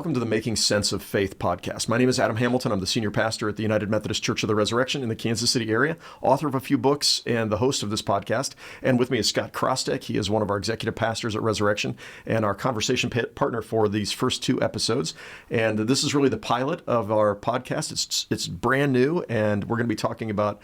Welcome to the Making Sense of Faith podcast. My name is Adam Hamilton. I'm the senior pastor at the United Methodist Church of the Resurrection in the Kansas City area, author of a few books, and the host of this podcast. And with me is Scott Krostek. He is one of our executive pastors at Resurrection and our conversation partner for these first two episodes. And this is really the pilot of our podcast. It's brand new, and we're going to be talking about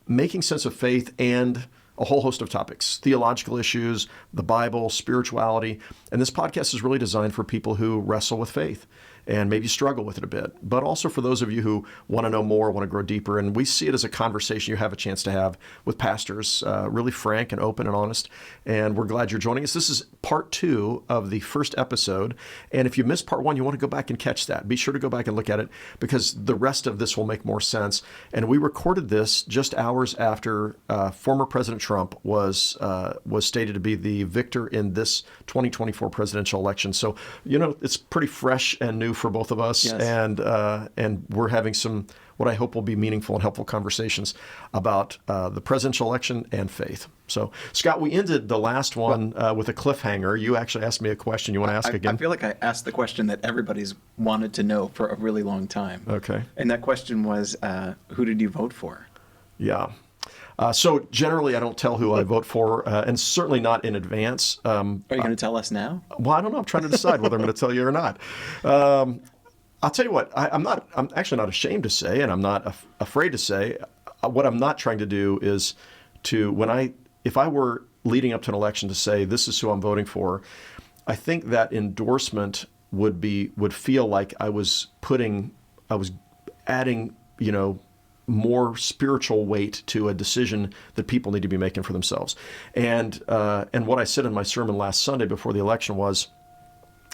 making sense of faith and a whole host of topics, theological issues, the Bible, spirituality. And this podcast is really designed for people who wrestle with faith and maybe struggle with it a bit, but also for those of you who want to know more, want to grow deeper. And we see it as a conversation you have a chance to have with pastors, really frank and open and honest. And we're glad you're joining us. This is part 2 of the first episode. And if you missed part 1, you want to go back and catch that. Be sure to go back and look at it because the rest of this will make more sense. And we recorded this just hours after former President Trump was stated to be the victor in this 2024 presidential election. So, it's pretty fresh and new for both of us. Yes. And we're having some, what I hope will be meaningful and helpful conversations about the presidential election and faith. So, Scott, we ended the last one with a cliffhanger. You actually asked me a question. You want to ask again? I feel like I asked the question that everybody's wanted to know for a really long time. Okay. And that question was, who did you vote for? Yeah. So generally, I don't tell who I vote for, and certainly not in advance. Are you going to tell us now? Well, I don't know. I'm trying to decide whether I'm going to tell you or not. I'll tell you what. I'm actually not ashamed to say, and I'm not afraid to say. What I'm not trying to do is if I were leading up to an election to say this is who I'm voting for, I think that endorsement would feel like I was adding, more spiritual weight to a decision that people need to be making for themselves. And what I said in my sermon last Sunday before the election was,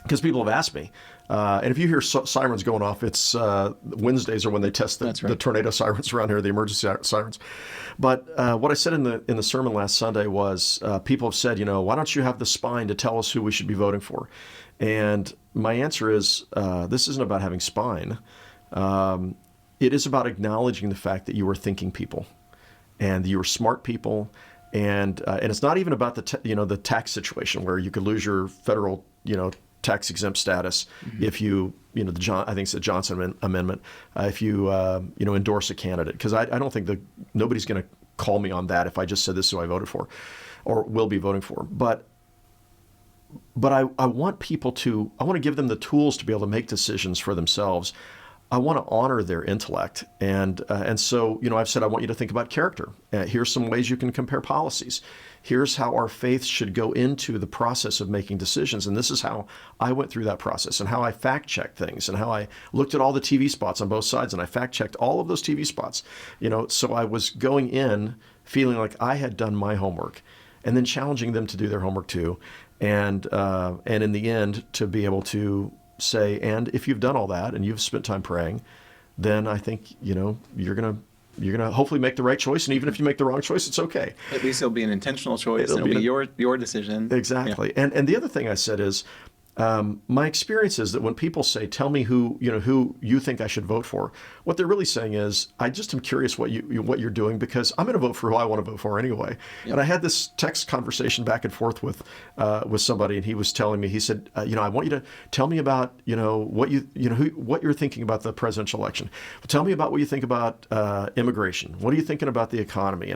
because people have asked me, and if you hear sirens going off, it's Wednesdays are when they test the tornado sirens around here, the emergency sirens. But what I said in the sermon last Sunday was, people have said, why don't you have the spine to tell us who we should be voting for? And my answer is, this isn't about having spine. It is about acknowledging the fact that you are thinking people, and you are smart people, and it's not even about the tax situation where you could lose your federal tax exempt status if you I think it's the Johnson Amendment if you endorse a candidate, because I don't think nobody's going to call me on that if I just said this is who I voted for or will be voting for, but I want people I want to give them the tools to be able to make decisions for themselves. I want to honor their intellect. And so, I've said, I want you to think about character. Here's some ways you can compare policies. Here's how our faith should go into the process of making decisions. And this is how I went through that process and how I fact-checked things and how I looked at all the TV spots on both sides and I fact-checked all of those TV spots. So I was going in feeling like I had done my homework and then challenging them to do their homework too. And in the end, to be able to say, and if you've done all that and you've spent time praying, then I think you're gonna hopefully make the right choice. And even if you make the wrong choice, it's okay. At least it'll be an intentional choice. It'll be your decision. Exactly. Yeah. And the other thing I said is, my experience is that when people say, tell me who you think I should vote for, what they're really saying is, I just am curious what you're doing because I'm going to vote for who I want to vote for anyway. Yep. And I had this text conversation back and forth with somebody, and he was telling me, he said, I want you to tell me about, what you're thinking about the presidential election. Tell me about what you think about immigration. What are you thinking about the economy?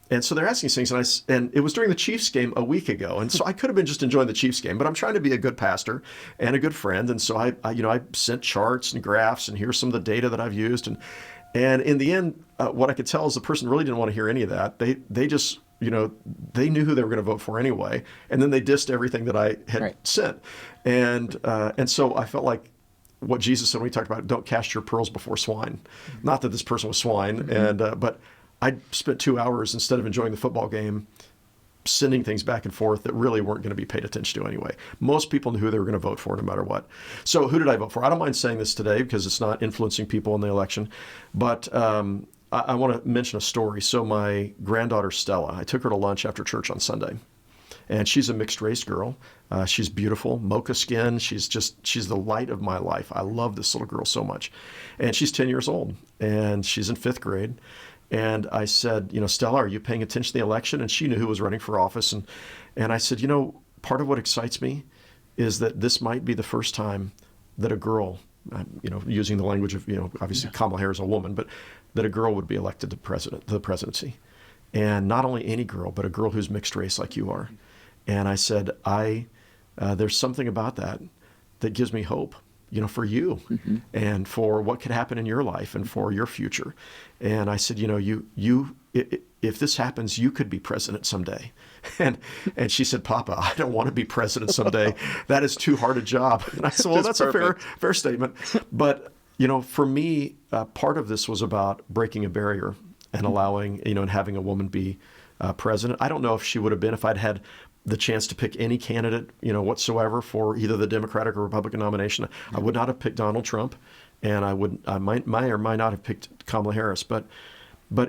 And so they're asking things, and it was during the Chiefs game a week ago, and so I could have been just enjoying the Chiefs game, but I'm trying to be a good pastor and a good friend, and so I sent charts and graphs, and here's some of the data that I've used, and in the end, what I could tell is the person really didn't want to hear any of that. They just they knew who they were going to vote for anyway, and then they dissed everything that I had sent, and so I felt like what Jesus said when he talked about don't cast your pearls before swine. Not that this person was swine, but I spent 2 hours instead of enjoying the football game sending things back and forth that really weren't going to be paid attention to anyway. Most people knew who they were going to vote for no matter what. So who did I vote for? I don't mind saying this today because it's not influencing people in the election, but I want to mention a story. So my granddaughter Stella, I took her to lunch after church on Sunday. And she's a mixed race girl. She's beautiful, mocha skin. She's the light of my life. I love this little girl so much. And she's 10 years old and she's in 5th grade. And I said, Stella, are you paying attention to the election? And she knew who was running for office. And I said, part of what excites me is that this might be the first time that a girl, using the language of, obviously Kamala Harris is a woman, but that a girl would be elected to the presidency. And not only any girl, but a girl who's mixed race like you are. And I said, there's something about that gives me hope, for you and for what could happen in your life and for your future. And I said, if this happens, you could be president someday. And she said, Papa, I don't want to be president someday. That is too hard a job. And I said, well, that's perfect. A fair statement. But, for me, part of this was about breaking a barrier and allowing, and having a woman be president. I don't know if she would have been if I'd had the chance to pick any candidate, whatsoever for either the Democratic or Republican nomination. I would not have might or might not have picked Kamala Harris. But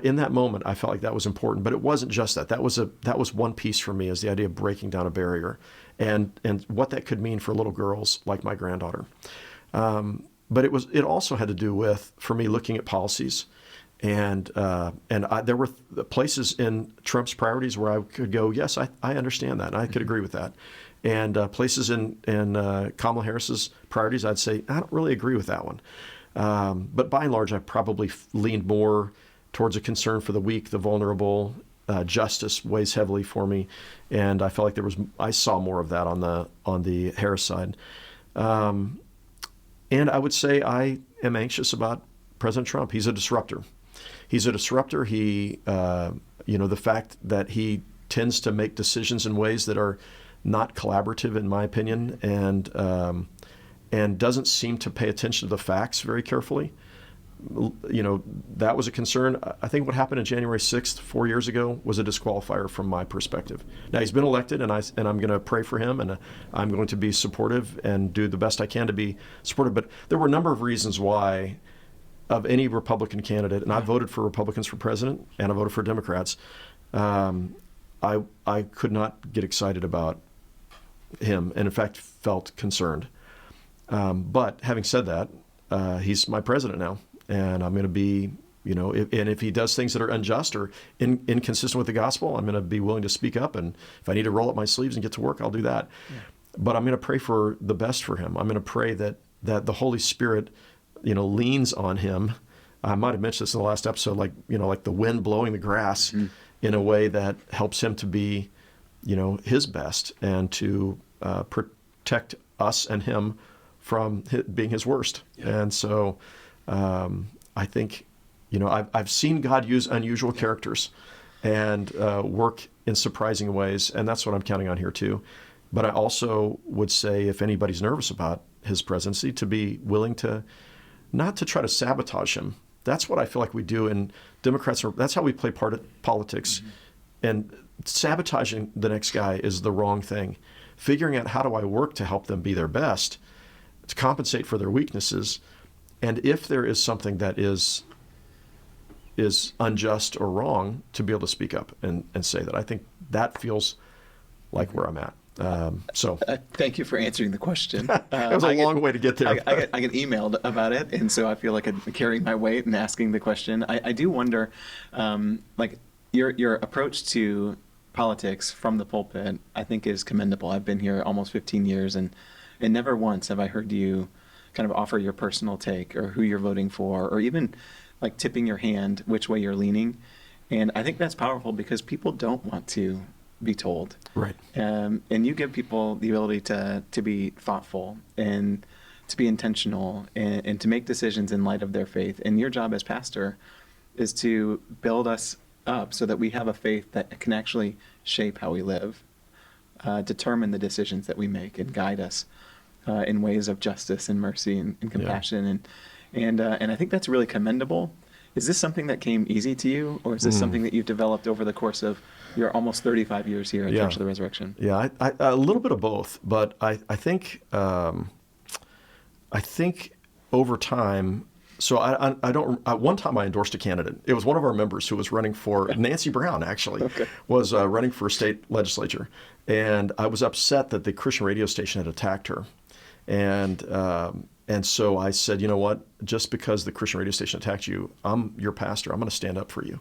in that moment, I felt like that was important. But it wasn't just that. That was one piece for me, is the idea of breaking down a barrier and what that could mean for little girls like my granddaughter. But it also had to do with, for me, looking at policies. And there were places in Trump's priorities where I could go, yes, I understand that, and I could agree with that. And places in Kamala Harris's priorities, I'd say, I don't really agree with that one. But by and large, I probably leaned more towards a concern for the weak, the vulnerable. Justice weighs heavily for me, and I felt like I saw more of that on the Harris side. And I would say I am anxious about President Trump. He's a disruptor. He, the fact that he tends to make decisions in ways that are not collaborative, in my opinion, and doesn't seem to pay attention to the facts very carefully. That was a concern. I think what happened on January 6th, 4 years ago, was a disqualifier from my perspective. Now, he's been elected, and I'm going to pray for him, and I'm going to be supportive and do the best I can to be supportive. But there were a number of reasons why, of any Republican candidate, and I voted for Republicans for president, and I voted for Democrats, I could not get excited about him, and in fact felt concerned. But having said that, he's my president now, and I'm going to be, if he does things that are unjust or inconsistent with the gospel, I'm going to be willing to speak up, and if I need to roll up my sleeves and get to work, I'll do that. Yeah. But I'm going to pray for the best for him. I'm going to pray that the Holy Spirit leans on him. I might have mentioned this in the last episode, like the wind blowing the grass in a way that helps him to be, his best and to protect us and him from being his worst. Yeah. And so I think, I've seen God use unusual characters and work in surprising ways, and that's what I'm counting on here too. But I also would say, if anybody's nervous about his presidency, to be willing to not to try to sabotage him. That's what I feel like we do in Democrats. That's how we play politics. And sabotaging the next guy is the wrong thing. Figuring out, how do I work to help them be their best, to compensate for their weaknesses, and if there is something that is unjust or wrong, to be able to speak up and say that. I think that feels like where I'm at. Thank you for answering the question. It was a long way to get there. I get emailed about it, and so I feel like I'm carrying my weight and asking the question. I do wonder, your approach to politics from the pulpit, I think, is commendable. I've been here almost 15 years, and never once have I heard you kind of offer your personal take or who you're voting for, or even like tipping your hand which way you're leaning. And I think that's powerful because people don't want to be told. Right. And you give people the ability to be thoughtful and to be intentional and to make decisions in light of their faith. And your job as pastor is to build us up so that we have a faith that can actually shape how we live, determine the decisions that we make, and guide us in ways of justice and mercy and compassion. And I think that's really commendable. Is this something that came easy to you, or is this something that you've developed over the course of your almost 35 years here at Church of the Resurrection? Yeah, I a little bit of both, but I think over time. So I don't. One time I endorsed a candidate. It was one of our members who was running for Nancy Brown. Actually, was running for state legislature, and I was upset that the Christian radio station had attacked her, and so I said, you know what? Just because the Christian radio station attacked you, I'm your pastor. I'm going to stand up for you.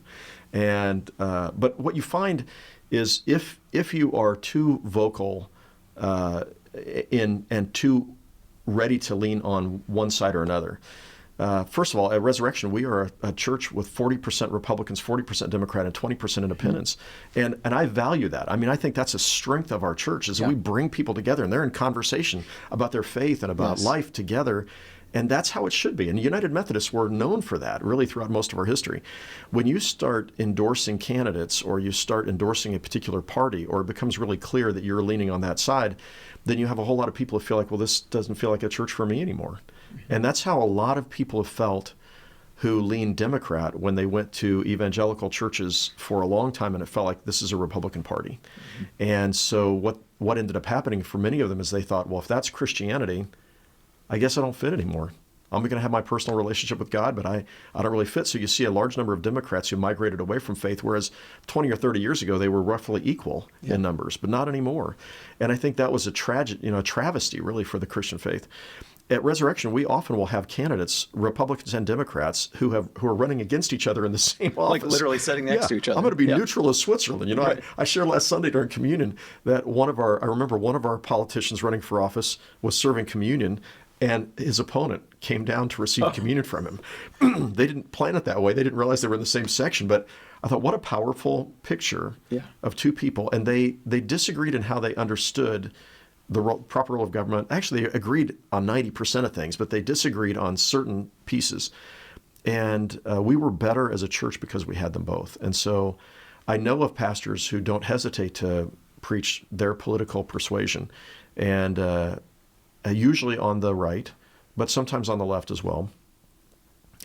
And but what you find is if you are too vocal and too ready to lean on one side or another. First of all, at Resurrection, we are a church with 40% Republicans, 40% Democrat, and 20% independents. And I value that. I mean, I think that's a strength of our church, is that we bring people together, and they're in conversation about their faith and about life together. And that's how it should be. And United Methodists were known for that, really, throughout most of our history. When you start endorsing candidates, or you start endorsing a particular party, or it becomes really clear that you're leaning on that side, then you have a whole lot of people who feel like, well, this doesn't feel like a church for me anymore. And that's how a lot of people have felt who leaned Democrat when they went to evangelical churches for a long time, and it felt like this is a Republican Party. And so what ended up happening for many of them is they thought, well, if that's Christianity, I guess I don't fit anymore. I'm going to have my personal relationship with God, but I don't really fit. So you see a large number of Democrats who migrated away from faith, whereas 20 or 30 years ago, they were roughly equal in numbers, but not anymore. And I think that was a travesty, really, for the Christian faith. At Resurrection, we often will have candidates, Republicans and Democrats, who are running against each other in the same office. Like literally sitting next to each other. I'm going to be neutral as Switzerland. You know, I shared last Sunday during communion that I remember one of our politicians running for office was serving communion, and his opponent came down to receive communion from him. They didn't plan it that way. They didn't realize they were in the same section. But I thought, what a powerful picture of two people. And they disagreed in how they understood the proper role of government. Actually, they agreed on 90% of things, but they disagreed on certain pieces. And we were better as a church because we had them both. And so I know of pastors who don't hesitate to preach their political persuasion, and usually on the right, but sometimes on the left as well.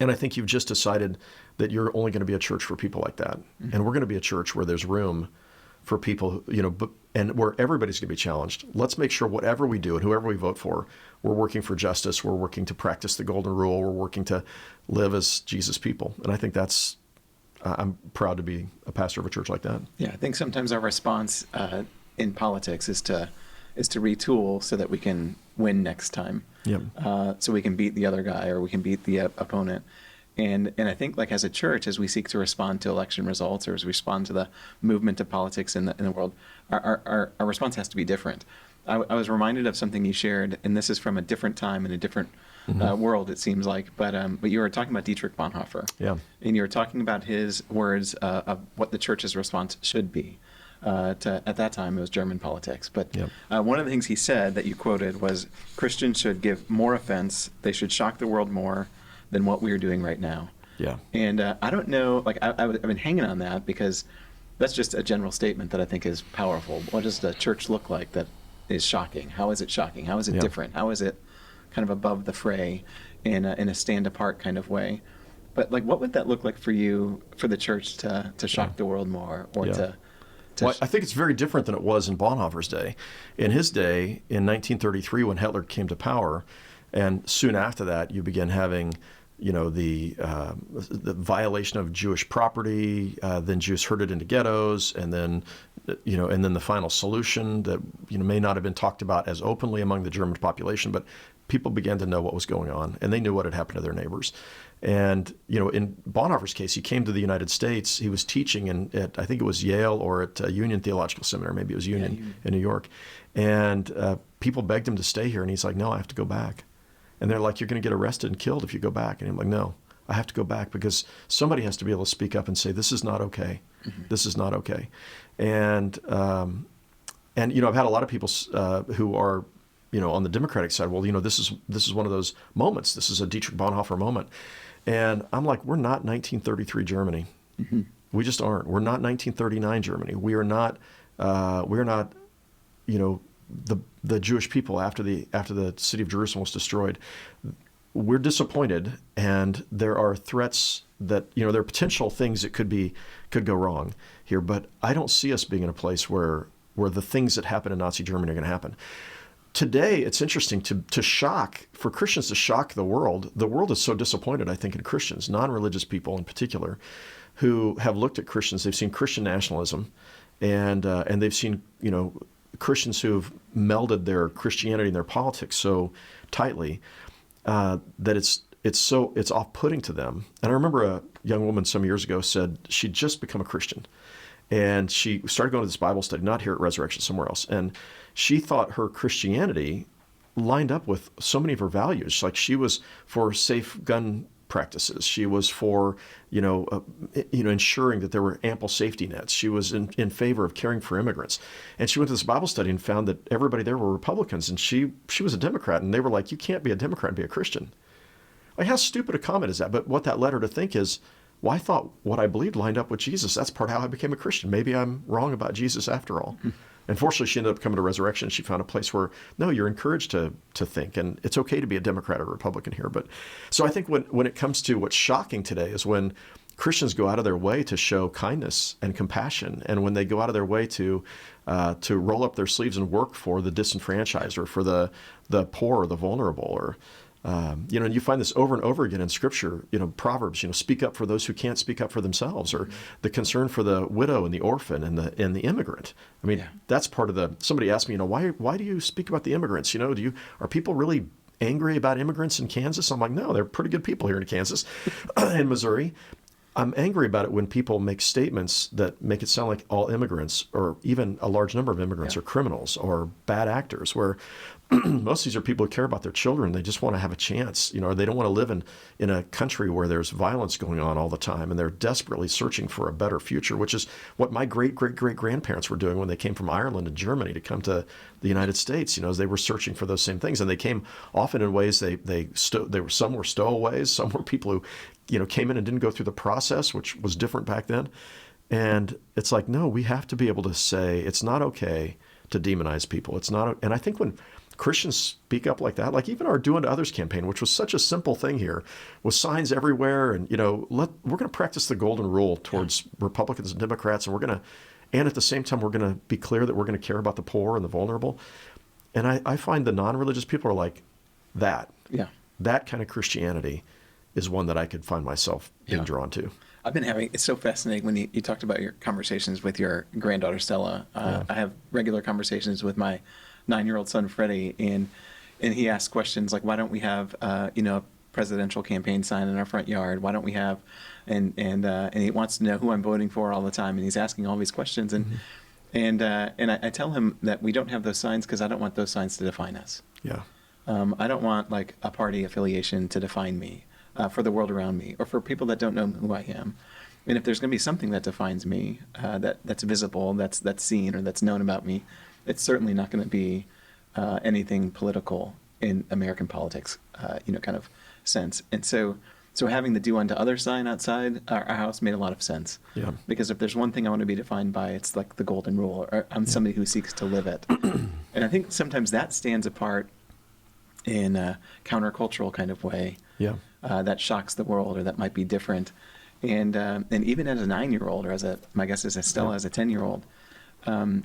And I think you've just decided that you're only going to be a church for people like that. And we're going to be a church where there's room for people, and where everybody's going to be challenged. Let's make sure whatever we do and whoever we vote for, we're working for justice, we're working to practice the golden rule, we're working to live as Jesus people. And I think I'm proud to be a pastor of a church like that. Yeah, I think sometimes our response in politics is to retool so that we can win next time. So we can beat the other guy, or we can beat the opponent. And I think, like, as a church, as we seek to respond to election results, or as we respond to the movement of politics in the world, our response has to be different. I was reminded of something you shared, and this is from a different time and a different world, it seems like. But you were talking about Dietrich Bonhoeffer. And you were talking about his words of what the church's response should be. At that time, it was German politics. But one of the things he said that you quoted was, Christians should give more offense. They should shock the world more than what we are doing right now. And I don't know, like, I've been hanging on that, because that's just a general statement that I think is powerful. What does the church look like that is shocking? How is it shocking? How is it different? How is it kind of above the fray in a stand-apart kind of way? But, like, what would that look like for you, for the church to shock the world more, or to Well, I think it's very different than it was in Bonhoeffer's day. In his day, in 1933, when Hitler came to power, and soon after that, you begin having, the violation of Jewish property, then Jews herded into ghettos, and then, and then the final solution that may not have been talked about as openly among the German population, but people began to know what was going on, and they knew what had happened to their neighbors. And, in Bonhoeffer's case, he came to the United States. He was teaching at I think it was Yale or at Union Theological Seminary. Maybe it was Union in New York. And people begged him to stay here. And he's like, no, I have to go back. And they're like, you're going to get arrested and killed if you go back. And I'm like, no, I have to go back, because somebody has to be able to speak up and say, this is not okay. This is not okay. And I've had a lot of people who are, on the Democratic side, well, this is one of those moments. This is a Dietrich Bonhoeffer moment. And I'm like, we're not 1933 Germany. We just aren't. We're not 1939 Germany. We are not. We're not. The Jewish people after the city of Jerusalem was destroyed. We're disappointed, and there are threats that there are potential things that could go wrong here. But I don't see us being in a place where the things that happened in Nazi Germany are going to happen. Today, it's interesting for Christians to shock the world. The world is so disappointed, I think, in Christians, non-religious people in particular, who have looked at Christians. They've seen Christian nationalism, and they've seen Christians who've melded their Christianity and their politics so tightly that it's off-putting to them. And I remember a young woman some years ago said she'd just become a Christian, and she started going to this Bible study, not here at Resurrection, somewhere else, and she thought her Christianity lined up with so many of her values. Like she was for safe gun practices. She was for, ensuring that there were ample safety nets. She was in favor of caring for immigrants. And she went to this Bible study and found that everybody there were Republicans, and she was a Democrat. And they were like, you can't be a Democrat and be a Christian. Like, how stupid a comment is that? But what that led her to think is, well, I thought what I believed lined up with Jesus. That's part of how I became a Christian. Maybe I'm wrong about Jesus after all. And fortunately, she ended up coming to Resurrection. She found a place where, no, you're encouraged to think. And it's okay to be a Democrat or Republican here. But so I think when it comes to what's shocking today is when Christians go out of their way to show kindness and compassion, and when they go out of their way to roll up their sleeves and work for the disenfranchised or for the poor or the vulnerable, or and you find this over and over again in Scripture. Proverbs, speak up for those who can't speak up for themselves, or the concern for the widow and the orphan and the immigrant. I mean, that's part of the. Somebody asked me, why do you speak about the immigrants? Are people really angry about immigrants in Kansas? I'm like, no, they're pretty good people here in Kansas, in Missouri. I'm angry about it when people make statements that make it sound like all immigrants, or even a large number of immigrants, are criminals or bad actors, where most of these are people who care about their children. They just want to have a chance, or they don't want to live in a country where there's violence going on all the time, and they're desperately searching for a better future, which is what my great-great-great-grandparents were doing when they came from Ireland and Germany to come to the United States. As they were searching for those same things, and they came often in ways some were stowaways, some were people who came in and didn't go through the process, which was different back then. And it's like, no, we have to be able to say it's not okay to demonize people. It's not. And I think when Christians speak up like that, like even our Do Unto Others campaign, which was such a simple thing here, with signs everywhere, and we're going to practice the golden rule towards Republicans and Democrats, and and at the same time, we're going to be clear that we're going to care about the poor and the vulnerable. And I find the non-religious people are like that. Yeah. That kind of Christianity is one that I could find myself being drawn to. It's so fascinating when you talked about your conversations with your granddaughter, Stella. I have regular conversations with my 9-year-old son, Freddie, and he asks questions like, why don't we have, a presidential campaign sign in our front yard? Why don't we have, and he wants to know who I'm voting for all the time. And he's asking all these questions. And I tell him that we don't have those signs because I don't want those signs to define us. Yeah. I don't want like a party affiliation to define me. For the world around me, or for people that don't know who I am. And if there's going to be something that defines me, that's visible, that's seen, or that's known about me, it's certainly not going to be anything political in American politics, kind of sense. And so having the Do Unto Others sign outside our house made a lot of sense. Yeah. Because if there's one thing I want to be defined by, it's like the golden rule, or I'm somebody who seeks to live it. And I think sometimes that stands apart in a countercultural kind of way. Yeah. That shocks the world, or that might be different. And even as a 9-year-old, or my guess is Stella as a 10-year-old,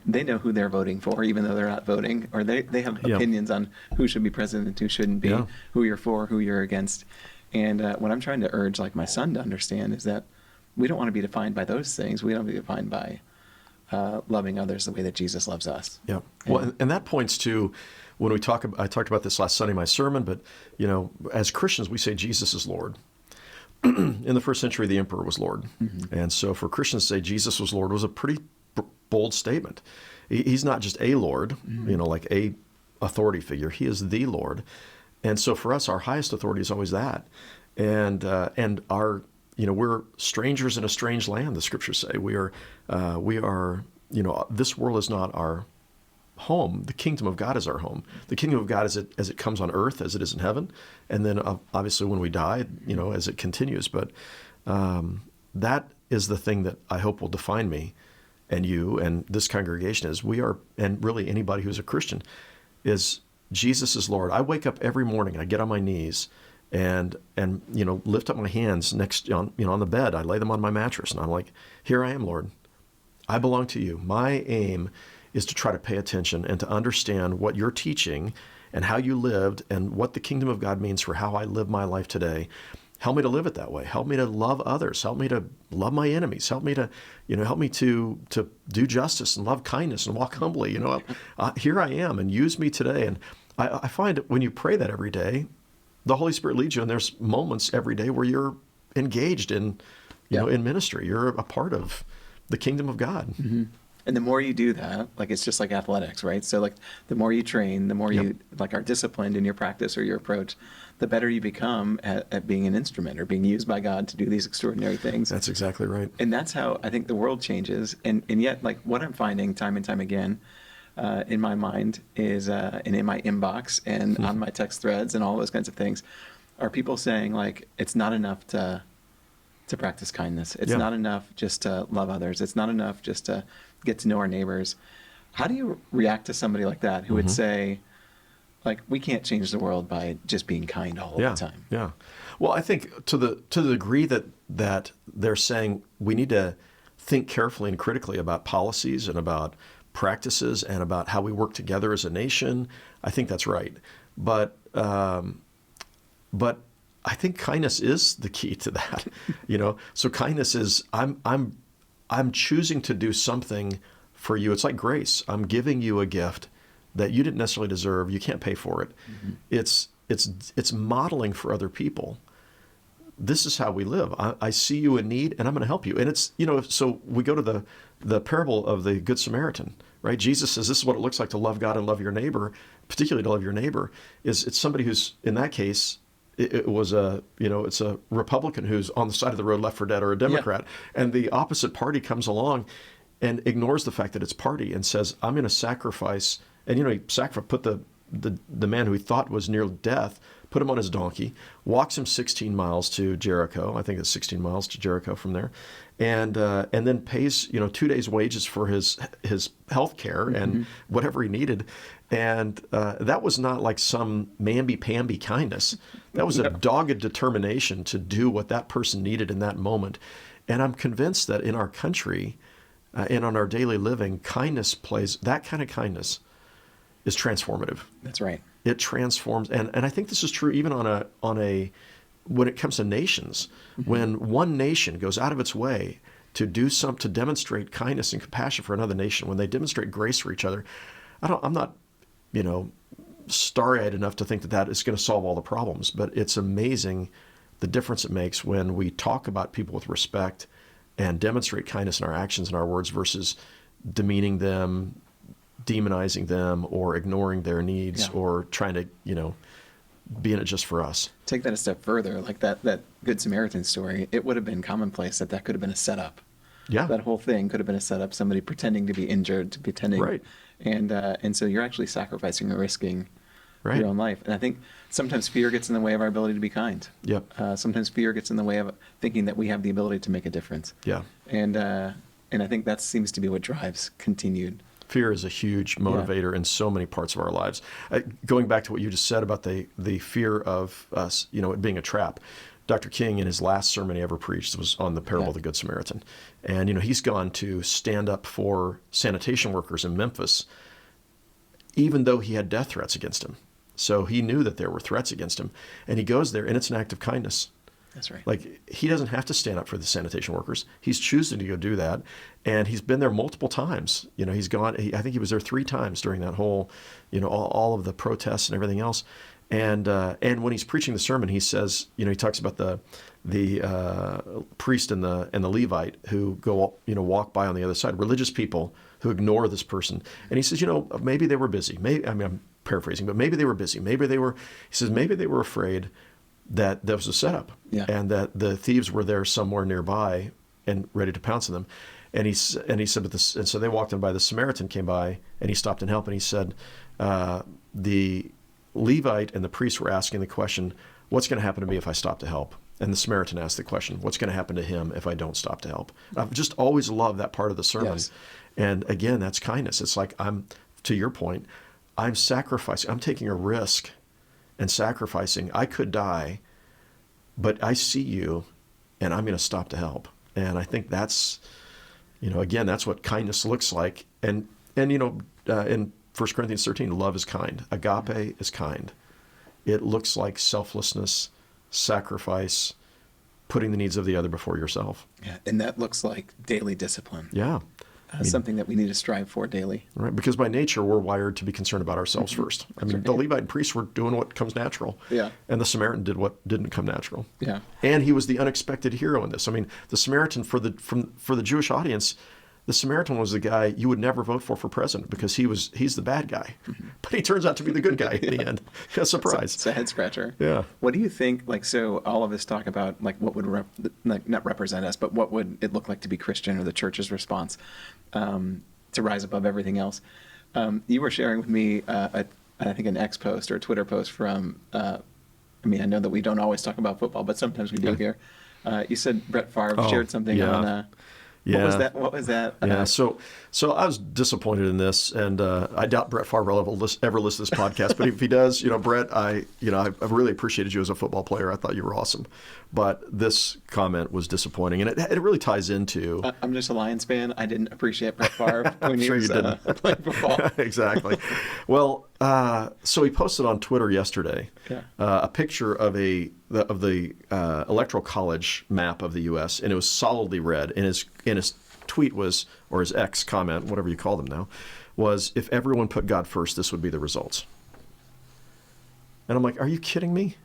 they know who they're voting for, even though they're not voting, or they have opinions on who should be president, who shouldn't be, who you're for, who you're against. And what I'm trying to urge, like my son, to understand is that we don't want to be defined by those things. We don't want to be defined by loving others the way that Jesus loves us. Yeah. Well, and that points to when I talked about this last Sunday in my sermon, but as Christians, we say Jesus is Lord. In the first century, the emperor was Lord. Mm-hmm. And so for Christians to say Jesus was Lord was a pretty bold statement. He's not just a Lord, like a authority figure. He is the Lord. And so for us, our highest authority is always that. And our, we're strangers in a strange land, the scriptures say. We are, this world is not our home. The kingdom of God is our home. The kingdom of God as it comes on earth, as it is in heaven. And then obviously when we die, as it continues. But that is the thing that I hope will define me and you and this congregation is we are, and really anybody who's a Christian, is Jesus is Lord. I wake up every morning and I get on my knees and lift up my hands next on the bed. I lay them on my mattress and I'm like, here I am, Lord. I belong to you. My aim is to try to pay attention and to understand what you're teaching and how you lived and what the kingdom of God means for how I live my life today. Help me to live it that way. Help me to love others. Help me to love my enemies. Help me to, help me to do justice and love kindness and walk humbly. Here I am, and use me today. And I find when you pray that every day, the Holy Spirit leads you, and there's moments every day where you're engaged in, in ministry. You're a part of the kingdom of God. Mm-hmm. And the more you do that, like it's just like athletics, right? So like the more you train, the more Yep. you like are disciplined in your practice or your approach, the better you become at being an instrument or being used by God to do these extraordinary things. That's exactly right. And that's how I think the world changes. And yet, like what I'm finding time and time again in my mind is, and in my inbox and on my text threads and all those kinds of things, are people saying like it's not enough to practice kindness. It's Yeah. not enough just to love others. It's not enough just to get to know our neighbors. How do you react to somebody like that who would say, like, we can't change the world by just being kind all Yeah, the time? yeah. Well, I think to the degree that they're saying we need to think carefully and critically about policies and about practices and about how we work together as a nation, I think that's right. But I think kindness is the key to that. So kindness is I'm choosing to do something for you. It's like grace. I'm giving you a gift that you didn't necessarily deserve. You can't pay for it. It's modeling for other people. This is how we live. I see you in need, and I'm going to help you. And it's so we go to the parable of the Good Samaritan, right? Jesus says this is what it looks like to love God and love your neighbor, particularly to love your neighbor. It's somebody who's in that case. It's a Republican who's on the side of the road left for dead, or a Democrat, and the opposite party comes along and ignores the fact that it's party and says, I'm going to sacrifice. And he put the man who he thought was near death, put him on his donkey, walks him 16 miles to Jericho. I think it's 16 miles to Jericho from there, and then pays 2 days' wages for his health care and whatever he needed. And that was not like some mamby-pamby kindness. That was a dogged determination to do what that person needed in that moment. And I'm convinced that in our country and on our daily living, that kind of kindness is transformative. That's right. It transforms. And I think this is true even on a when it comes to nations. When one nation goes out of its way to demonstrate kindness and compassion for another nation, when they demonstrate grace for each other, I'm not starry-eyed enough to think that is going to solve all the problems, but it's amazing the difference it makes when we talk about people with respect and demonstrate kindness in our actions and our words versus demeaning them, demonizing them, or ignoring their needs, or trying to, be in it just for us. Take that a step further, like that Good Samaritan story, it would have been commonplace that could have been a setup. Yeah. That whole thing could have been a setup, somebody pretending to be injured, Right. And so you're actually sacrificing or risking Right. your own life. And I think sometimes fear gets in the way of our ability to be kind. Yep. Sometimes fear gets in the way of thinking that we have the ability to make a difference. Yeah. And I think that seems to be what drives continued. Fear is a huge motivator in so many parts of our lives. Going back to what you just said about the fear of us, it being a trap. Dr. King, in his last sermon he ever preached, was on the parable of the Good Samaritan. And, he's gone to stand up for sanitation workers in Memphis, even though he had death threats against him. So he knew that there were threats against him. And he goes there, and it's an act of kindness. That's right. Like, he doesn't have to stand up for the sanitation workers. He's choosing to go do that. And he's been there multiple times. He's gone, I think he was there 3 times during that whole, all of the protests and everything else. And when he's preaching the sermon, he says, he talks about the priest and the Levite who go, walk by on the other side, religious people who ignore this person. And he says, maybe they were busy. I'm paraphrasing, but maybe they were busy. Maybe they were afraid that there was a setup, and that the thieves were there somewhere nearby and ready to pounce on them. And he said, and so they walked in by. The Samaritan came by, and he stopped and helped. And he said, the Levite and the priest were asking the question, what's going to happen to me if I stop to help? And the Samaritan asked the question, what's going to happen to him if I don't stop to help? I've just always loved that part of the sermon. Yes. And again, that's kindness. It's like, to your point, I'm sacrificing, I'm taking a risk and sacrificing. I could die, but I see you, and I'm going to stop to help. And I think that's, again, that's what kindness looks like. And in 1 Corinthians 13, love is kind. Agape is kind. It looks like selflessness, sacrifice, putting the needs of the other before yourself. Yeah, and that looks like daily discipline. Yeah. Something that we need to strive for daily. Right, because by nature, we're wired to be concerned about ourselves first. I mean, the Levite and priests were doing what comes natural. Yeah. And the Samaritan did what didn't come natural. Yeah. And he was the unexpected hero in this. I mean, the Samaritan, for the Jewish audience, the Samaritan was the guy you would never vote for president because he's the bad guy. But he turns out to be the good guy in the end. A surprise. It's a head scratcher. Yeah. What do you think, like, so all of us talk about, like, what would not represent us, but what would it look like to be Christian, or the church's response to rise above everything else? You were sharing with me, I think, an X post or a Twitter post from, I know that we don't always talk about football, but sometimes we do here. You said Brett Favre shared something on... What was that? Yeah. So I was disappointed in this, and I doubt Brett Favre will ever listen to this podcast. But if he does, Brett, I really appreciated you as a football player. I thought you were awesome. But this comment was disappointing, and it really ties into. I'm just a Lions fan. I didn't appreciate Brett Favre when he was playing football. Exactly. Well, so he posted on Twitter yesterday a picture of the electoral college map of the U.S., and it was solidly red. And his tweet was, or his X comment, whatever you call them now, was, if everyone put God first, this would be the results. And I'm like, are you kidding me?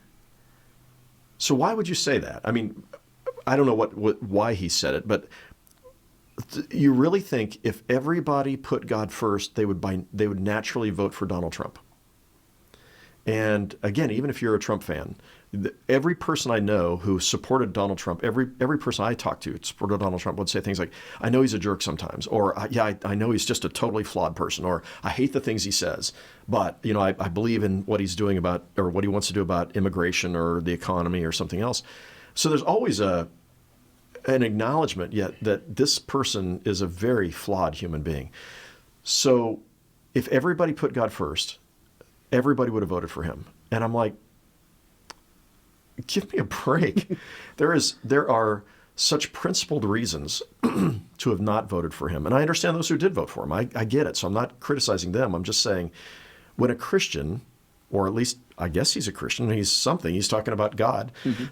So why would you say that? I mean, I don't know why he said it, but you really think if everybody put God first, they would naturally vote for Donald Trump? And again, even if you're a Trump fan, every person I know who supported Donald Trump, every person I talked to supported Donald Trump would say things like, I know he's a jerk sometimes, or I know he's just a totally flawed person, or I hate the things he says, but I believe in what he's doing about, or what he wants to do about immigration or the economy or something else. So there's always an acknowledgement yet that this person is a very flawed human being. So if everybody put God first, everybody would have voted for him. And I'm like, give me a break. There are such principled reasons to have not voted for him. And I understand those who did vote for him. I get it. So I'm not criticizing them. I'm just saying, when a Christian, or at least I guess he's a Christian, he's something, he's talking about God,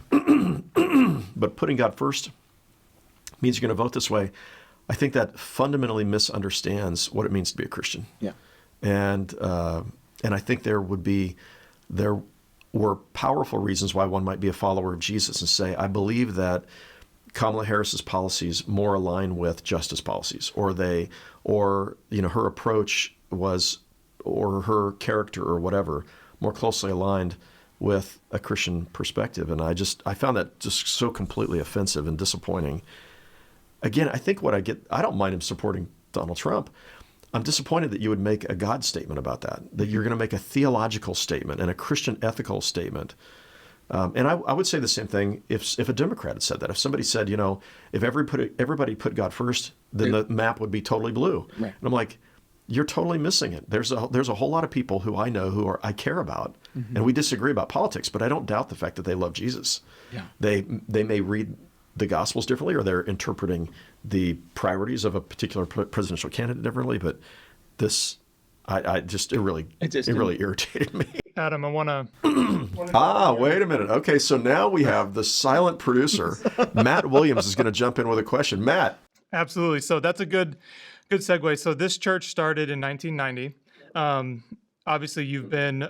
but putting God first means you're going to vote this way. I think that fundamentally misunderstands what it means to be a Christian. Yeah. And I think there were powerful reasons why one might be a follower of Jesus and say, I believe that Kamala Harris's policies more align with justice policies, or her approach was, or her character or whatever, more closely aligned with a Christian perspective. And I found that just so completely offensive and disappointing. Again, I think I don't mind him supporting Donald Trump. I'm disappointed that you would make a God statement about that you're going to make a theological statement and a Christian ethical statement. And I would say the same thing if a Democrat had said that. If somebody said, if everybody put God first, then the map would be totally blue. Right. And I'm like, you're totally missing it. There's a whole lot of people who I know I care about, and we disagree about politics, but I don't doubt the fact that they love Jesus. Yeah. They may read the Gospels differently, or they're interpreting the priorities of a particular presidential candidate differently. But this, it really irritated me. Adam, I want to. Wait a minute. Okay, so now we have the silent producer, Matt Williams, is going to jump in with a question. Matt. Absolutely. So that's a good segue. So this church started in 1990. Obviously, you've been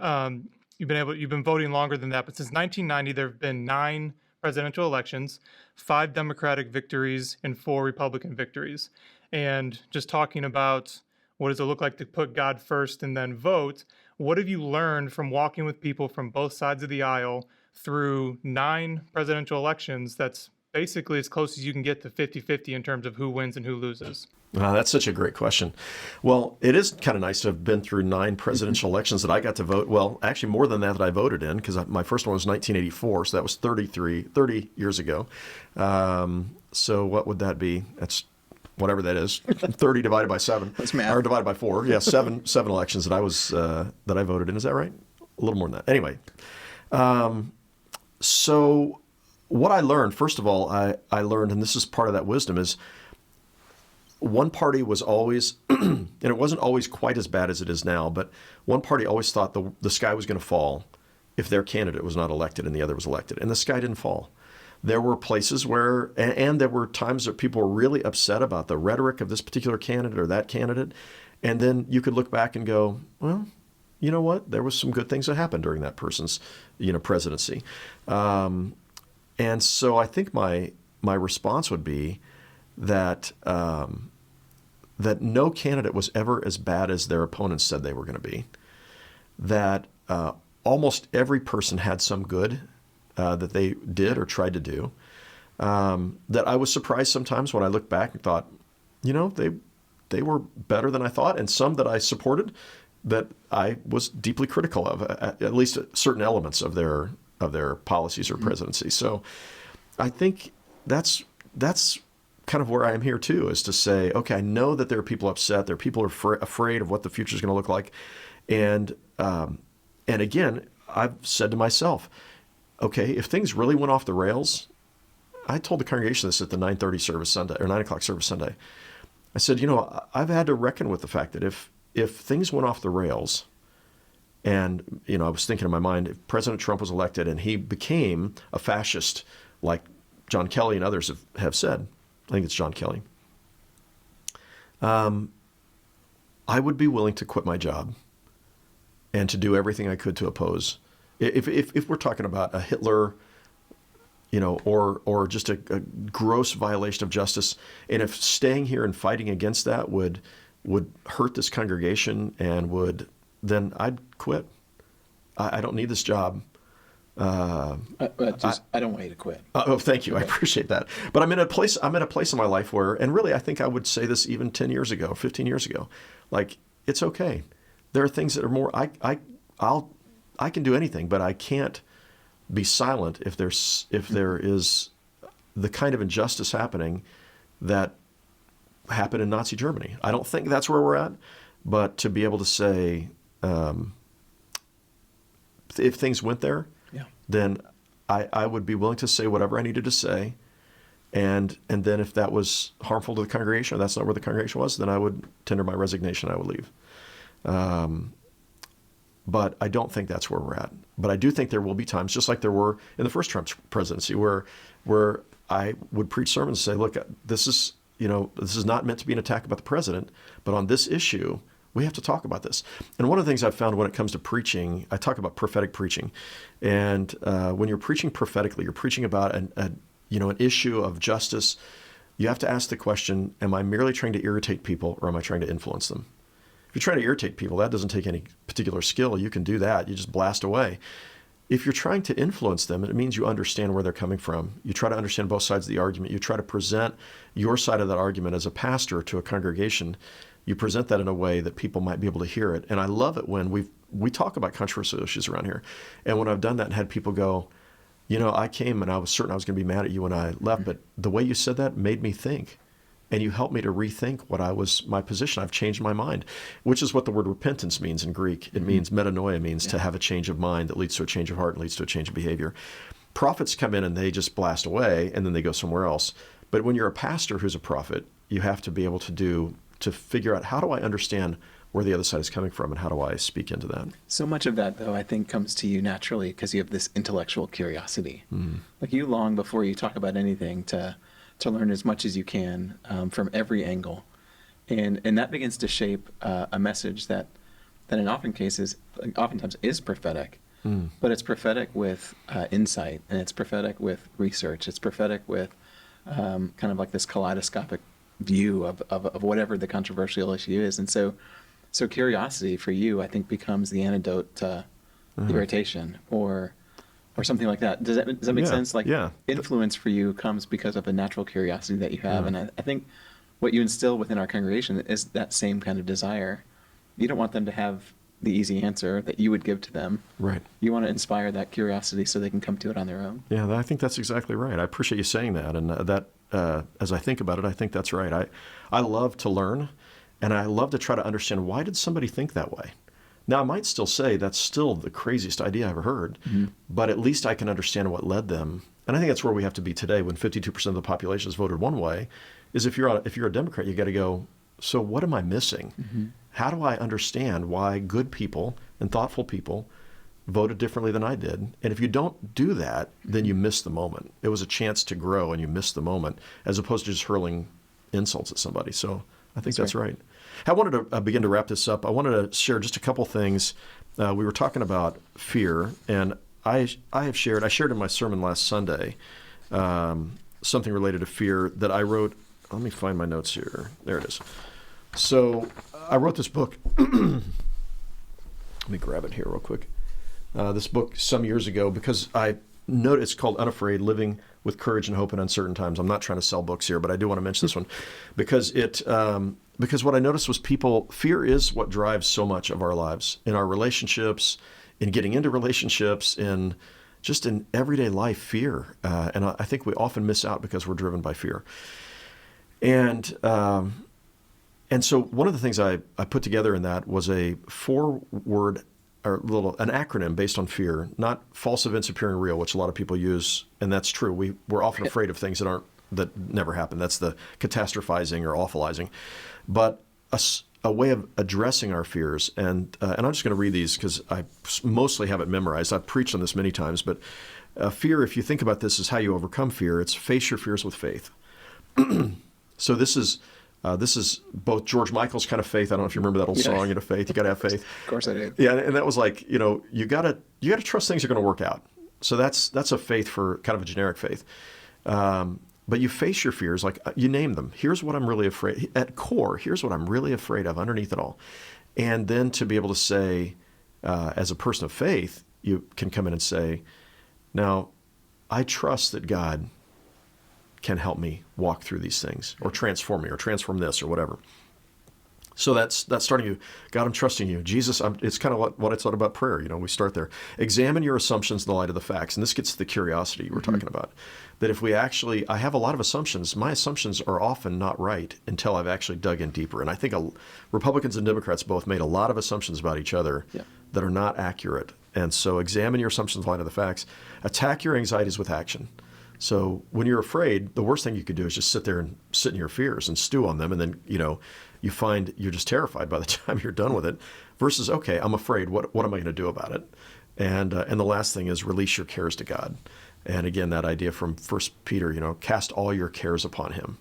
voting longer than that, but since 1990, there have been 9 presidential elections, 5 Democratic victories, and 4 Republican victories. And just talking about what does it look like to put God first and then vote, what have you learned from walking with people from both sides of the aisle through 9 presidential elections that's basically as close as you can get to 50-50 in terms of who wins and who loses? That's such a great question. Well, it is kind of nice to have been through 9 presidential elections that I got to vote. Well, actually more than that I voted in, because my first one was 1984, so that was 30 years ago. So what would that be? That's whatever that is. 30 divided by 7. That's math. Or divided by 4. Yeah, 7 elections that I voted in. Is that right? A little more than that. Anyway, so what I learned, first of all, I learned, and this is part of that wisdom, is one party was always, and it wasn't always quite as bad as it is now, but one party always thought the sky was going to fall if their candidate was not elected and the other was elected. And the sky didn't fall. There were places where, and there were times that people were really upset about the rhetoric of this particular candidate or that candidate. And then you could look back and go, well, you know what? There was some good things that happened during that person's, presidency. And so I think my response would be that that no candidate was ever as bad as their opponents said they were going to be, that almost every person had some good that they did or tried to do, that I was surprised sometimes when I looked back and thought, they were better than I thought, and some that I supported that I was deeply critical of, at least certain elements of their policies or presidency. So I think that's kind of where I am here too, is to say, okay, I know that there are people upset, there are people who are afraid of what the future is going to look like, and again, I've said to myself, okay, if things really went off the rails, I told the congregation this at the 9:30 service Sunday, or 9 o'clock service Sunday. I said, I've had to reckon with the fact that if things went off the rails, and I was thinking in my mind, if President Trump was elected and he became a fascist, like John Kelly and others have said, I think it's John Kelly, I would be willing to quit my job and to do everything I could to oppose. If we're talking about a Hitler, or just a gross violation of justice, and if staying here and fighting against that would hurt this congregation then I'd quit. I don't need this job. I don't want you to quit. Oh, thank you. Okay. I appreciate that. But I'm in a place in my life where, and really, I think I would say this even 10 years ago, 15 years ago, like, it's okay. There are things that are more, I can do anything, but I can't be silent if there is the kind of injustice happening that happened in Nazi Germany. I don't think that's where we're at, but to be able to say, if things went there, then I would be willing to say whatever I needed to say, and then if that was harmful to the congregation, or that's not where the congregation was, then I would tender my resignation. I would leave. But I don't think that's where we're at. But I do think there will be times, just like there were in the first Trump presidency, where I would preach sermons and say, look, this is not meant to be an attack about the president, but on this issue, we have to talk about this. And one of the things I've found when it comes to preaching, I talk about prophetic preaching. And when you're preaching prophetically, you're preaching about an issue of justice, you have to ask the question, am I merely trying to irritate people, or am I trying to influence them? If you're trying to irritate people, that doesn't take any particular skill. You can do that. You just blast away. If you're trying to influence them, it means you understand where they're coming from. You try to understand both sides of the argument. You try to present your side of that argument as a pastor to a congregation. You present that in a way that people might be able to hear it. And I love it when we talk about controversial issues around here. And when I've done that and had people go, I came and I was certain I was going to be mad at you when I left, but the way you said that made me think. And you helped me to rethink my position. I've changed my mind, which is what the word repentance means in Greek. It means metanoia, means to have a change of mind that leads to a change of heart and leads to a change of behavior. Prophets come in and they just blast away and then they go somewhere else. But when you're a pastor who's a prophet, you have to be able to figure out, how do I understand where the other side is coming from and how do I speak into that? So much of that, though, I think comes to you naturally because you have this intellectual curiosity. Like, you long before you talk about anything to learn as much as you can from every angle. And that begins to shape a message that in oftentimes is prophetic, but it's prophetic with insight, and it's prophetic with research. It's prophetic with kind of like this kaleidoscopic view of whatever the controversial issue is. And so curiosity for you, I think, becomes the antidote to irritation or something like that. Does that make sense? Like, influence for you comes because of a natural curiosity that you have. And I think what you instill within our congregation is that same kind of desire. You don't want them to have the easy answer that you would give to them. Right. You want to inspire that curiosity so they can come to it on their own. Yeah, I think that's exactly right. I appreciate you saying that. And that as I think about it, I think that's right. I love to learn, and I love to try to understand, why did somebody think that way? Now, I might still say that's still the craziest idea I ever heard, but at least I can understand what led them. And I think that's where we have to be today, when 52% of the population has voted one way, is if you're a Democrat, you got to go, so what am I missing? How do I understand why good people and thoughtful people voted differently than I did? And if you don't do that, then you miss the moment. It was a chance to grow, and you miss the moment, as opposed to just hurling insults at somebody. So I think that's right. I wanted to begin to wrap this up. I wanted to share just a couple things. We were talking about fear, and I shared in my sermon last Sunday something related to fear that I wrote. Let me find my notes here. There it is. So I wrote this book. Let me grab it here real quick. This book some years ago, because I noticed it's called Unafraid, Living with Courage and Hope in Uncertain Times. I'm not trying to sell books here, but I do want to mention this one because because what I noticed was fear is what drives so much of our lives, in our relationships, in getting into relationships, in everyday life, fear. And I think we often miss out because we're driven by fear. And so one of the things I put together in that was a 4-word an acronym based on fear, not false events appearing real, which a lot of people use, and that's true. We're often afraid of things that never happen. That's the catastrophizing or awfulizing. But a way of addressing our fears, and I'm just going to read these because I mostly have it memorized. I've preached on this many times, but fear, if you think about this, is how you overcome fear. It's face your fears with faith. So this is both George Michael's kind of faith. I don't know if you remember that old song, faith. You got to have faith. Of course I do. Yeah, and that was like, you got to trust things are going to work out. So that's a faith, for kind of a generic faith. But you face your fears, like you name them. Here's what I'm really afraid. At core, here's what I'm really afraid of underneath it all. And then to be able to say, as a person of faith, you can come in and say, now, I trust that God can help me walk through these things, or transform me, or transform this, or whatever. So that's starting you. God, I'm trusting you. Jesus, it's kind of what I thought about prayer. We start there. Examine your assumptions in the light of the facts. And this gets to the curiosity you were talking about. That if I have a lot of assumptions. My assumptions are often not right until I've actually dug in deeper. And I think Republicans and Democrats both made a lot of assumptions about each other that are not accurate. And so examine your assumptions in the light of the facts. Attack your anxieties with action. So when you're afraid, the worst thing you could do is just sit there and sit in your fears and stew on them. And then, you find you're just terrified by the time you're done with it, versus, okay, I'm afraid. What am I going to do about it? And the last thing is release your cares to God. And again, that idea from 1 Peter, cast all your cares upon him,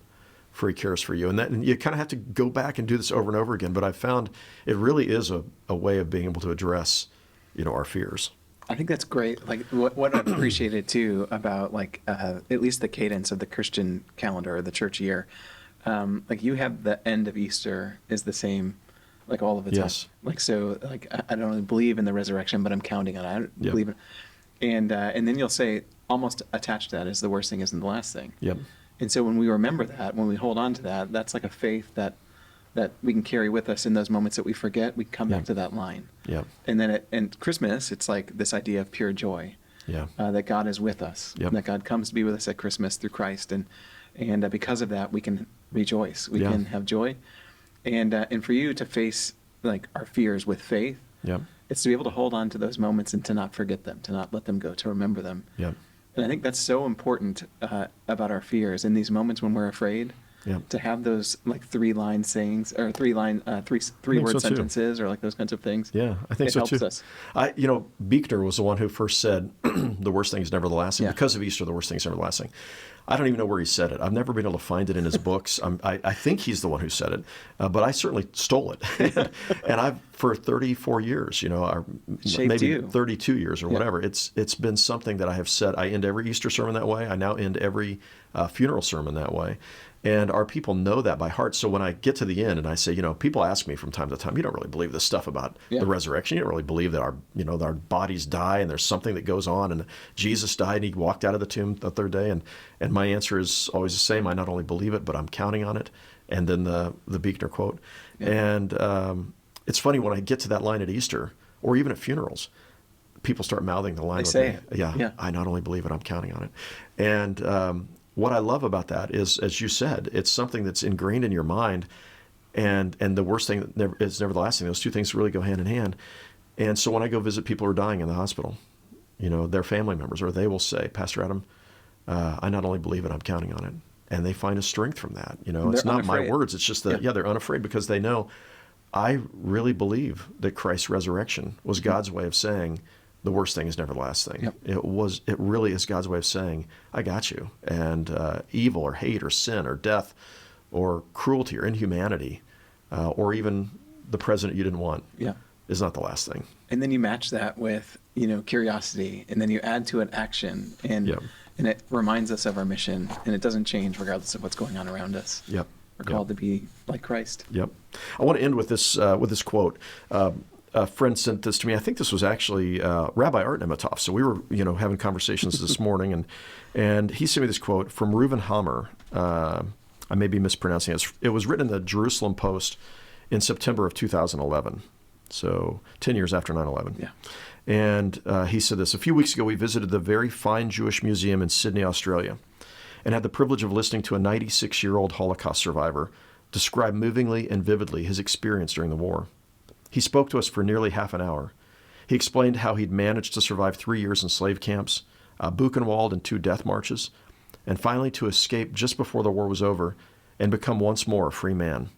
for he cares for you. And you kind of have to go back and do this over and over again. But I've found it really is a way of being able to address, our fears. I think that's great. Like what I've appreciated too about at least the cadence of the Christian calendar or the church year. You have the end of Easter is the same, like all of the time. Yes. I don't really believe in the resurrection, but I'm counting on it. I don't believe in it. And then you'll say, almost attached to that is the worst thing isn't the last thing. Yep. And so when we remember that, when we hold on to that, that's like a faith that we can carry with us in those moments that we forget. We come back to that line. Yeah. And then and Christmas, it's like this idea of pure joy. Yeah. That God is with us. Yep. That God comes to be with us at Christmas through Christ, and because of that, we can rejoice. We can have joy, and for you to face our fears with faith. Yeah. It's to be able to hold on to those moments and to not forget them, to not let them go, to remember them. Yeah. And I think that's so important about our fears in these moments when we're afraid. Yeah. To have those 3-line sayings or three-word sentences or those kinds of things. Yeah, I think it so helps too. us. Buechner was the one who first said, "The worst thing is never the last thing." Yeah. Because of Easter, the worst thing is never the last thing. I don't even know where he said it. I've never been able to find it in his books. I think he's the one who said it, but I certainly stole it. And I've for 34 years, maybe you. 32 years or whatever. It's been something that I have said. I end every Easter sermon that way. I now end every funeral sermon that way. And our people know that by heart. So when I get to the end and I say, people ask me from time to time, you don't really believe this stuff about the resurrection. You don't really believe that our bodies die and there's something that goes on, and Jesus died and he walked out of the tomb the third day. And my answer is always the same. I not only believe it, but I'm counting on it. And then the Buechner quote. Yeah. And it's funny when I get to that line at Easter or even at funerals, people start mouthing the line. They say it. Yeah. I not only believe it, I'm counting on it. And what I love about that is, as you said, it's something that's ingrained in your mind, and the worst thing is never the last thing. Those two things really go hand in hand. And so when I go visit people who are dying in the hospital, their family members, or they will say, "Pastor Adam, I not only believe it, I'm counting on it." And they find a strength from that. It's not my words. It's just they're unafraid because they know I really believe that Christ's resurrection was God's way of saying, the worst thing is never the last thing. Yep. It really is God's way of saying, I got you. And evil or hate or sin or death or cruelty or inhumanity or even the president you didn't want is not the last thing. And then you match that with, curiosity, and then you add to it action, and it reminds us of our mission, and it doesn't change regardless of what's going on around us. Yep. are called to be like Christ. Yep. I want to end with this quote. A friend sent this to me. I think this was actually Rabbi Art Nemitov. So we were, having conversations this morning, and he sent me this quote from Reuven Hammer. I may be mispronouncing it. It was written in the Jerusalem Post in September of 2011. So 10 years after 9/11. Yeah. And he said this: a few weeks ago, we visited the very fine Jewish museum in Sydney, Australia, and had the privilege of listening to a 96-year-old Holocaust survivor describe movingly and vividly his experience during the war. He spoke to us for nearly half an hour. He explained how he'd managed to survive 3 years in slave camps, Buchenwald, and 2 death marches, and finally to escape just before the war was over and become once more a free man.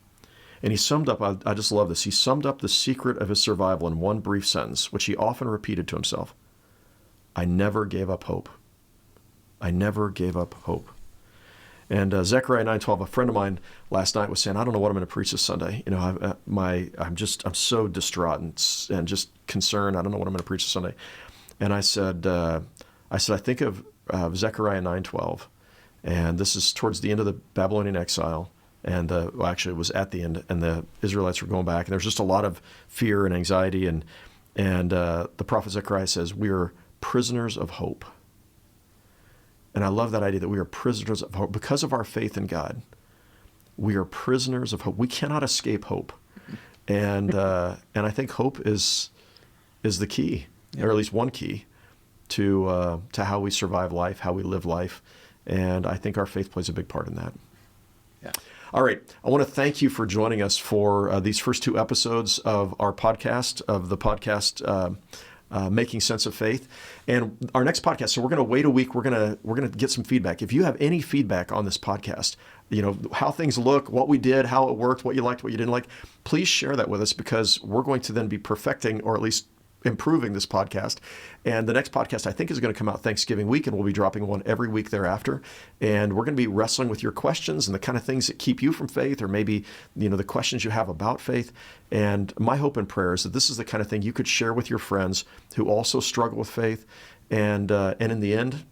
And he summed up, I just love this, he summed up the secret of his survival in one brief sentence, which he often repeated to himself: I never gave up hope. I never gave up hope. And Zechariah 9:12, a friend of mine last night was saying, I don't know what I'm going to preach this Sunday. I'm so distraught and just concerned. I don't know what I'm going to preach this Sunday. And I said, I think of Zechariah 9:12, and this is towards the end of the Babylonian exile. And actually, it was at the end, and the Israelites were going back, and there's just a lot of fear and anxiety. And the prophet Zechariah says, we are prisoners of hope. And I love that idea that we are prisoners of hope because of our faith in God. We are prisoners of hope. We cannot escape hope, and I think hope is the key, or at least one key, to how we survive life, how we live life, and I think our faith plays a big part in that. Yeah. All right. I want to thank you for joining us for these first 2 episodes of our podcast, Making Sense of Faith. And our next podcast, so we're going to wait a week. We're going to get some feedback. If you have any feedback on this podcast, how things look, what we did, how it worked, what you liked, what you didn't like, please share that with us, because we're going to then be perfecting, or at least improving, this podcast. And the next podcast, I think, is going to come out Thanksgiving week, and we'll be dropping one every week thereafter. And we're going to be wrestling with your questions and the kind of things that keep you from faith, or maybe, the questions you have about faith. And my hope and prayer is that this is the kind of thing you could share with your friends who also struggle with faith. And in the end,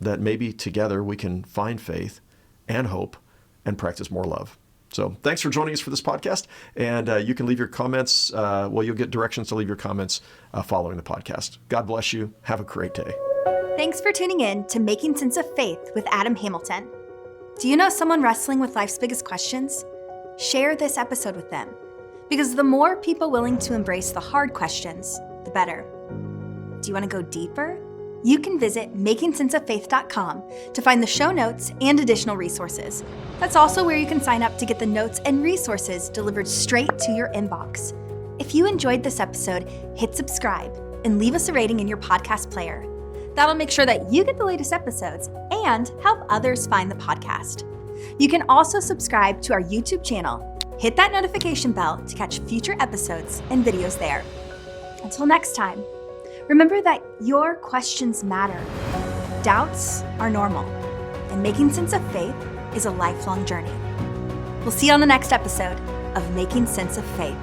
that maybe together we can find faith and hope and practice more love. So thanks for joining us for this podcast. And you can leave your comments. You'll get directions to leave your comments following the podcast. God bless you. Have a great day. Thanks for tuning in to Making Sense of Faith with Adam Hamilton. Do you know someone wrestling with life's biggest questions? Share this episode with them, because the more people willing to embrace the hard questions, the better. Do you want to go deeper? You can visit makingsenseoffaith.com to find the show notes and additional resources. That's also where you can sign up to get the notes and resources delivered straight to your inbox. If you enjoyed this episode, hit subscribe and leave us a rating in your podcast player. That'll make sure that you get the latest episodes and help others find the podcast. You can also subscribe to our YouTube channel. Hit that notification bell to catch future episodes and videos there. Until next time, remember that your questions matter. Doubts are normal, and making sense of faith is a lifelong journey. We'll see you on the next episode of Making Sense of Faith.